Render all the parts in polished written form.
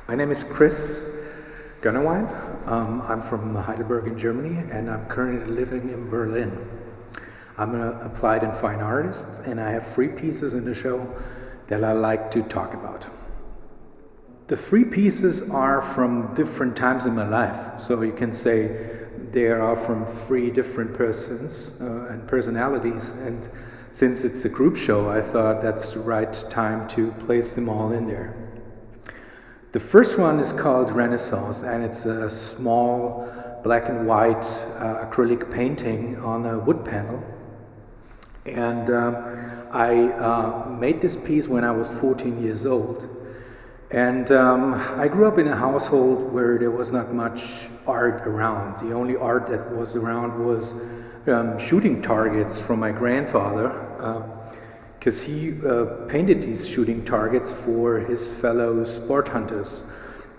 My name is Chris Goennawein. I'm from Heidelberg in Germany, and I'm currently living in Berlin. I'm an applied and fine artist, and I have 3 pieces in the show that I like to talk about. The 3 pieces are from different times in my life, so you can say they are from 3 different persons and personalities, and since it's a group show, I thought that's the right time to place them all in there. The first one is called Renaissance, and it's a small black and white acrylic painting on a wood panel. And I made this piece when I was 14 years old. And I grew up in a household where there was not much art around. The only art that was around was shooting targets from my grandfather, because he painted these shooting targets for his fellow sport hunters.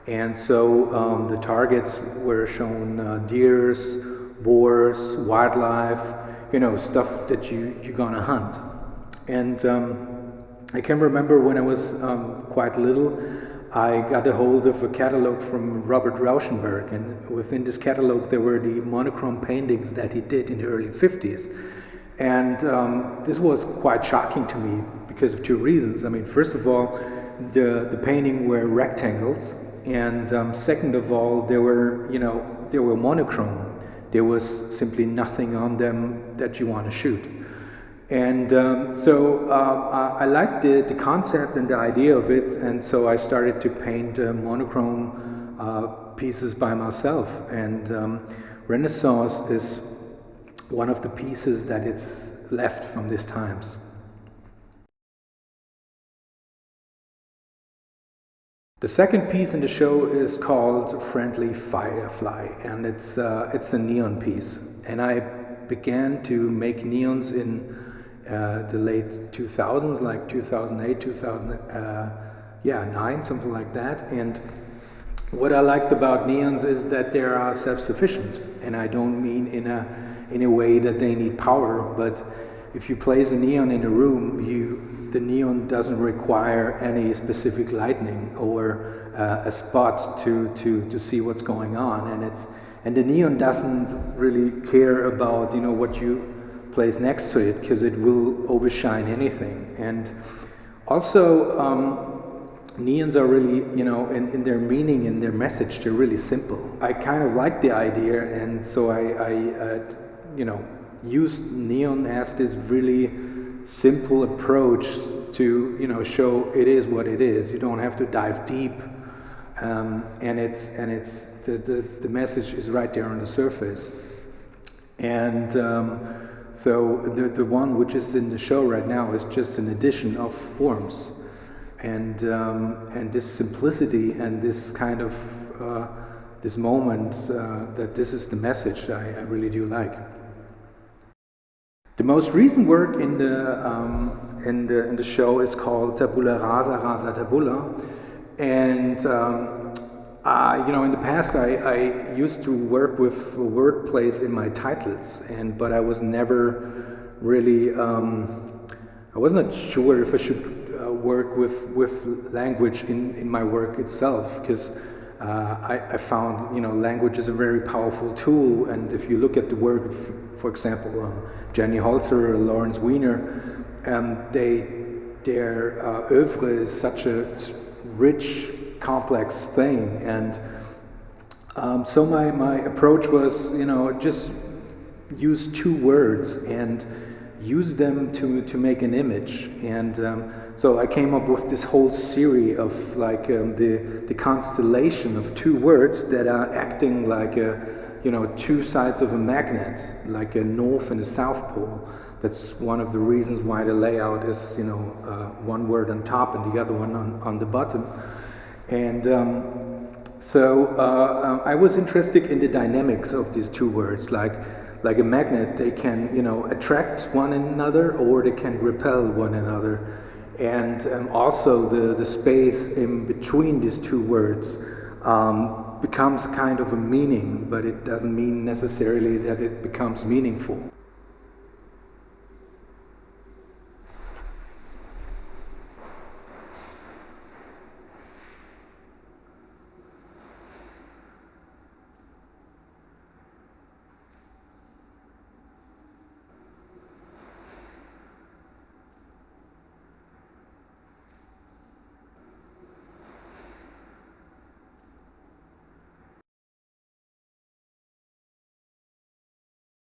And so the targets were shown deers, boars, wildlife, stuff that you're gonna hunt. And I can remember when I was quite little, I got a hold of a catalog from Robert Rauschenberg, and within this catalog there were the monochrome paintings that he did in the early 50s. And this was quite shocking to me because of 2 reasons. I mean, first of all, the painting were rectangles, and second of all, they were monochrome. There was simply nothing on them that you want to shoot. And so I liked the concept and the idea of it, and so I started to paint monochrome pieces by myself. And Renaissance is one of the pieces that it's left from these times. The second piece in the show is called Friendly Firefly, and it's a neon piece. And I began to make neons in the late 2000s, like 2008, 2009, something like that. And what I liked about neons is that they are self-sufficient, and I don't mean in a way that they need power, but if you place a neon in a room, the neon doesn't require any specific lighting or a spot to see what's going on, and the neon doesn't really care about what you place next to it, because it will overshine anything. And also neons are really, in their meaning, in their message, they're really simple. I kind of like the idea, and so I used neon as this really simple approach to show it is what it is. You don't have to dive deep, and the message is right there on the surface. And so the one which is in the show right now is just an addition of forms, and this simplicity and this kind of this moment that this is the message I really do like. The most recent work in the show is called Tabula Rasa, Rasa Tabula, and in the past I used to work with wordplays in my titles, but I was never really I was not sure if I should work with language in my work itself, because I found language is a very powerful tool, and if you look at the work of, for example, Jenny Holzer or Lawrence Weiner, their oeuvre is such a rich, complex thing, and so my approach was just use 2 words and use them to make an image. And so I came up with this whole series of the constellation of 2 words that are acting like 2 sides of a magnet, like a north and a south pole. That's one of the reasons why the layout is one word on top and the other one on the bottom. And so I was interested in the dynamics of these 2 words. Like a magnet, they can attract one another, or they can repel one another. And also the space in between these 2 words becomes kind of a meaning, but it doesn't mean necessarily that it becomes meaningful.